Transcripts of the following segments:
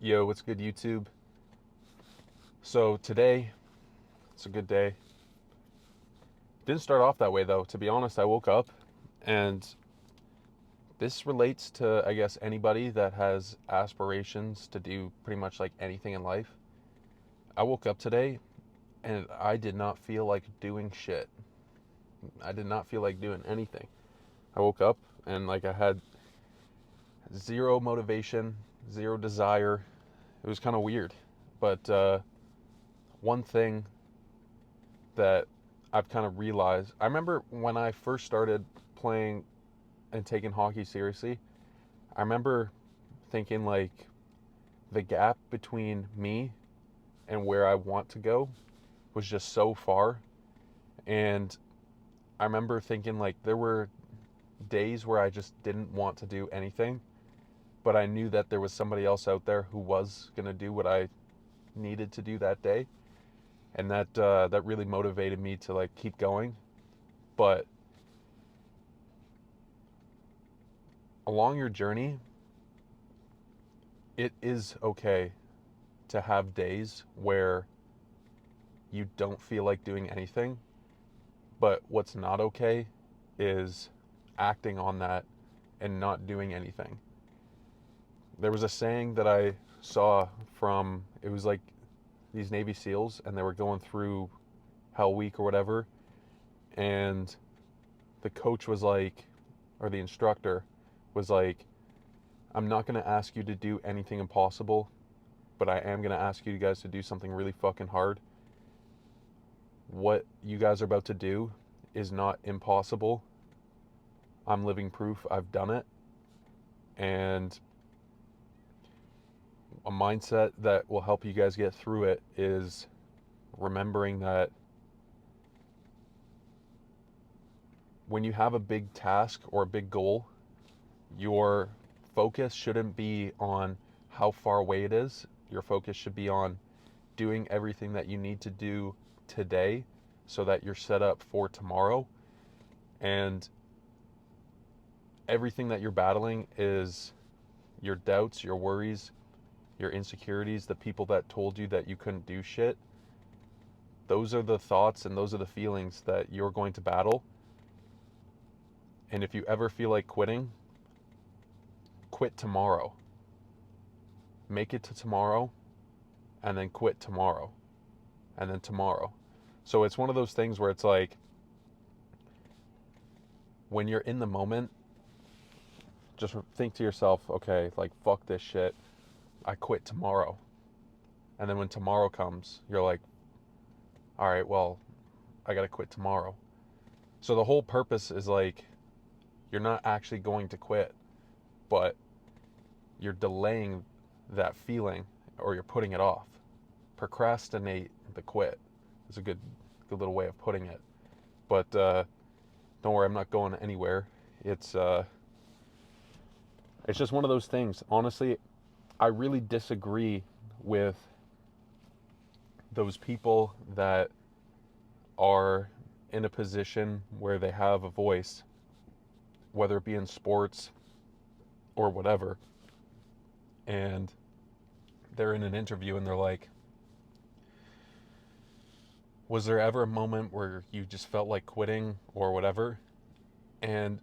Yo, what's good, YouTube? So today, it's a good day. Didn't start off that way though. To be honest, I woke up and this relates to, I guess, anybody that has aspirations to do pretty much like anything in life. I woke up today and I did not feel like doing shit. I did not feel like doing anything. I woke up and like I had zero motivation, zero desire. It was kind of weird. But one thing that I've kind of realized. I remember when I first started playing and taking hockey seriously, I remember thinking like the gap between me and where I want to go was just so far. And I remember thinking like there were days where I just didn't want to do anything, but I knew that there was somebody else out there who was going to do what I needed to do that day. And that really motivated me to like keep going. But along your journey, it is okay to have days where you don't feel like doing anything. But what's not okay is acting on that and not doing anything. There was a saying that I saw from, it was like these Navy SEALs, and they were going through Hell Week or whatever. And the coach was like, or the instructor was like, I'm not going to ask you to do anything impossible, but I am going to ask you guys to do something really fucking hard. What you guys are about to do is not impossible. I'm living proof I've done it. And a mindset that will help you guys get through it is remembering that when you have a big task or a big goal, your focus shouldn't be on how far away it is. Your focus should be on doing everything that you need to do today so that you're set up for tomorrow. And everything that you're battling is your doubts, your worries, your insecurities, the people that told you that you couldn't do shit. Those are the thoughts and those are the feelings that you're going to battle. And if you ever feel like quitting, quit tomorrow. Make it to tomorrow and then quit tomorrow and then tomorrow. So it's one of those things where it's like when you're in the moment, just think to yourself, okay, like fuck this shit. I quit tomorrow. And then when tomorrow comes, you're like, all right, well, I got to quit tomorrow. So the whole purpose is like you're not actually going to quit, but you're delaying that feeling or you're putting it off. Procrastinate the quit is a good little way of putting it. But don't worry, I'm not going anywhere. It's uh, it's just one of those things. Honestly, I really disagree with those people that are in a position where they have a voice, whether it be in sports or whatever, and they're in an interview and they're like, was there ever a moment where you just felt like quitting or whatever? And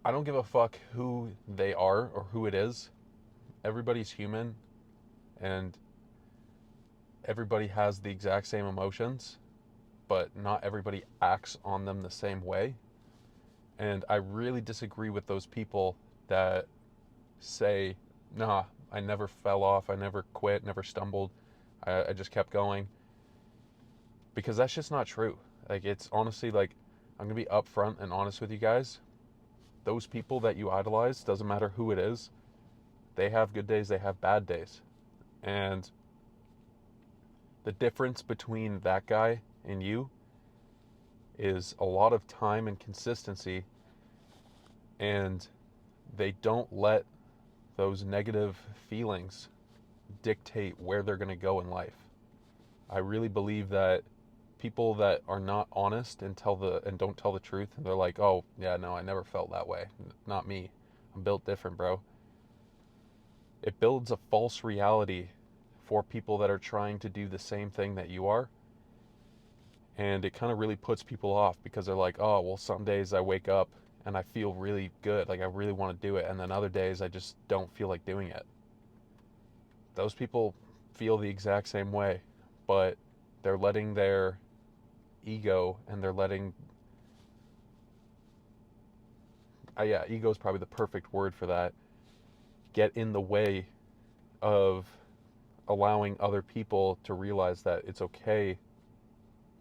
I don't give a fuck who they are or who it is. Everybody's human and everybody has the exact same emotions, but not everybody acts on them the same way. And I really disagree with those people that say, nah, I never fell off, I never quit, never stumbled, I just kept going. Because that's just not true. Like, it's honestly like, I'm gonna be upfront and honest with you guys. Those people that you idolize, doesn't matter who it is, they have good days, they have bad days. And the difference between that guy and you is a lot of time and consistency, and they don't let those negative feelings dictate where they're going to go in life. I really believe that people that are not honest and don't tell the truth, and they're like, "Oh, yeah, no, I never felt that way. Not me. I'm built different, bro." it builds a false reality for people that are trying to do the same thing that you are. And it kind of really puts people off because they're like, oh, well, some days I wake up and I feel really good. Like I really want to do it. And then other days I just don't feel like doing it. Those people feel the exact same way, but they're letting their ego and they're letting, yeah, ego is probably the perfect word for that, get in the way of allowing other people to realize that it's okay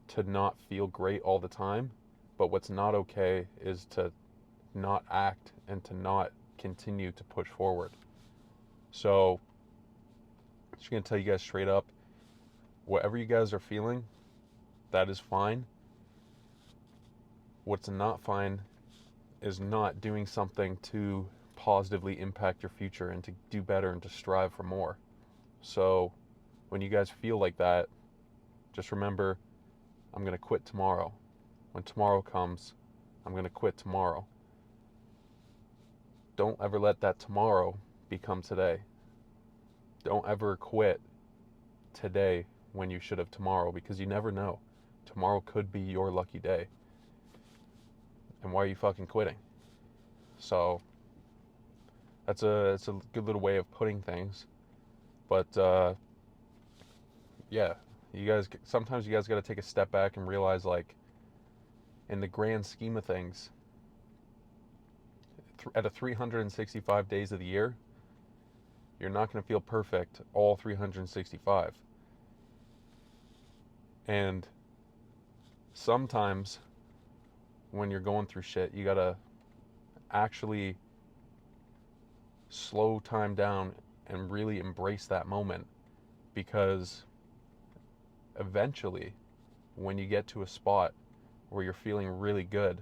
to not feel great all the time, but what's not okay is to not act and to not continue to push forward. So, I'm just gonna tell you guys straight up, whatever you guys are feeling, that is fine. What's not fine is not doing something to positively impact your future and to do better and to strive for more. So, when you guys feel like that, just remember, I'm gonna quit tomorrow. When tomorrow comes, I'm gonna quit tomorrow. Don't ever let that tomorrow become today. Don't ever quit today when you should have tomorrow, because you never know. Tomorrow could be your lucky day. And why are you fucking quitting? So it's a good little way of putting things. But yeah, sometimes you guys got to take a step back and realize, like, in the grand scheme of things, at a 365 days of the year, you're not going to feel perfect all 365. And sometimes when you're going through shit, you got to actually slow time down and really embrace that moment, because eventually when you get to a spot where you're feeling really good,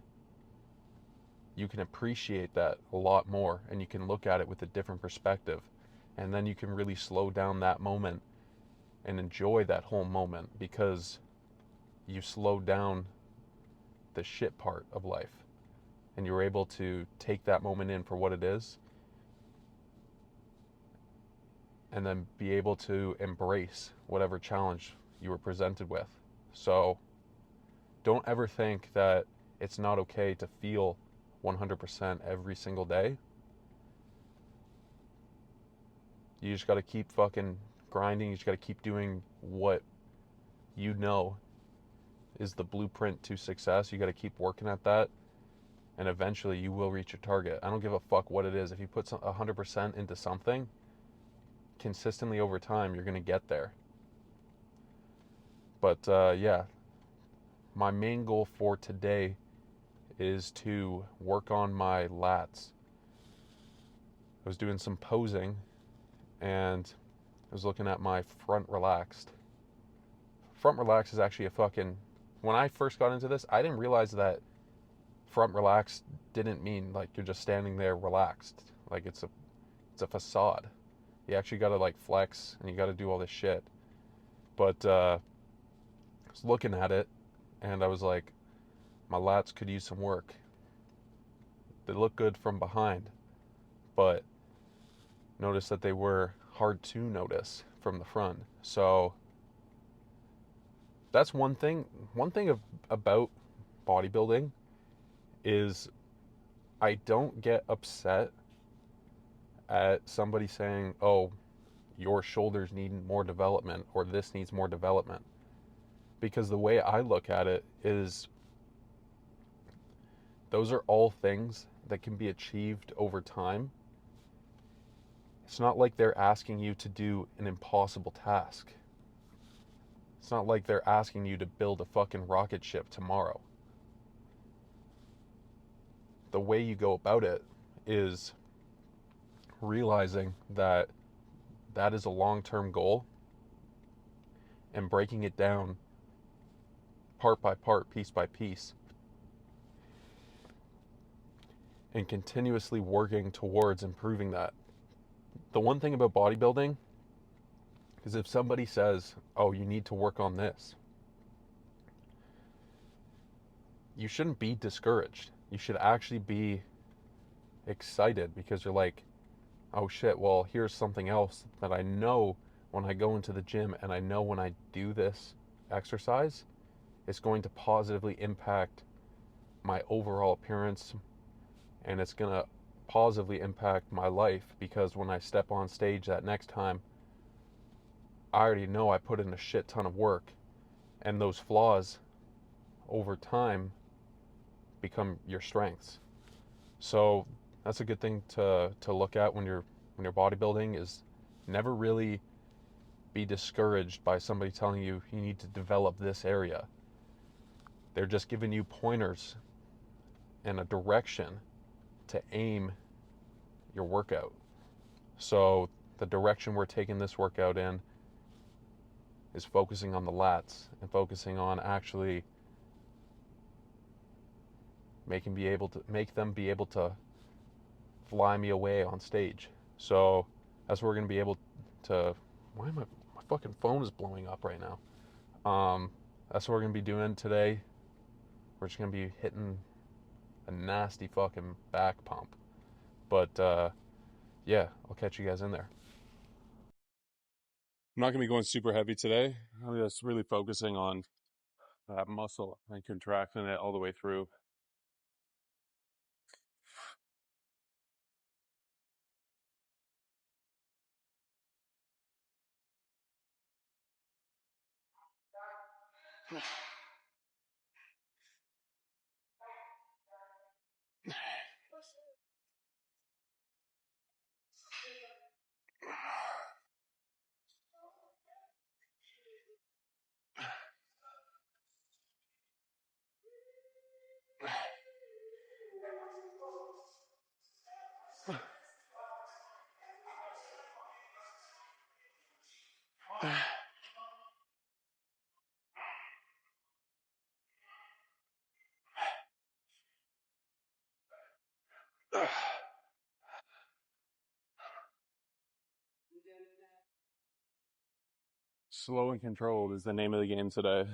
you can appreciate that a lot more and you can look at it with a different perspective, and then you can really slow down that moment and enjoy that whole moment because you slowed down the shit part of life and you're able to take that moment in for what it is and then be able to embrace whatever challenge you were presented with. So don't ever think that it's not okay to feel 100% every single day. You just got to keep fucking grinding. You just got to keep doing what you know is the blueprint to success. You got to keep working at that, and eventually you will reach your target. I don't give a fuck what it is. If you put 100% into something consistently over time, you're going to get there. But yeah, my main goal for today is to work on my lats. I was doing some posing and I was looking at my front relaxed. Front relaxed is actually a fucking... When I first got into this, I didn't realize that front relaxed didn't mean like you're just standing there relaxed. Like it's a facade. You actually got to like flex and you got to do all this shit. But I was looking at it and I was like, my lats could use some work. They look good from behind, but notice that they were hard to notice from the front. So that's one thing. One thing about bodybuilding is I don't get upset at somebody saying, oh, your shoulders need more development or this needs more development. Because the way I look at it is those are all things that can be achieved over time. It's not like they're asking you to do an impossible task. It's not like they're asking you to build a fucking rocket ship tomorrow. The way you go about it is realizing that that is a long-term goal and breaking it down part by part, piece by piece, and continuously working towards improving that. The one thing about bodybuilding is if somebody says, oh, you need to work on this, you shouldn't be discouraged. You should actually be excited because you're like, oh shit, well, here's something else that I know when I go into the gym and I know when I do this exercise, it's going to positively impact my overall appearance and it's going to positively impact my life because when I step on stage that next time, I already know I put in a shit ton of work and those flaws over time become your strengths. So that's a good thing to look at when you're bodybuilding is never really be discouraged by somebody telling you you need to develop this area. They're just giving you pointers and a direction to aim your workout. So the direction we're taking this workout in is focusing on the lats and focusing on actually make them be able to fly me away on stage. So that's what we're gonna be able to. Why am I? My fucking phone is blowing up right now. That's what we're gonna be doing today. We're just gonna be hitting a nasty fucking back pump. But yeah, I'll catch you guys in there. I'm not gonna be going super heavy today. I'm just really focusing on that muscle and contracting it all the way through. Slow and controlled is the name of the game today.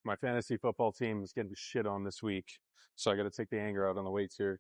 My fantasy football team is getting shit on this week, so I got to take the anger out on the weights here.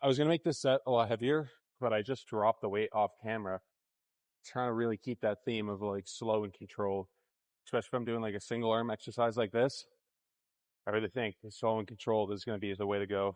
I was gonna make this set a lot heavier, but I just dropped the weight off camera. Trying to really keep that theme of like slow and controlled, especially if I'm doing like a single arm exercise like this. I really think slow and controlled is gonna be the way to go.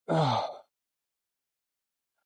Oh.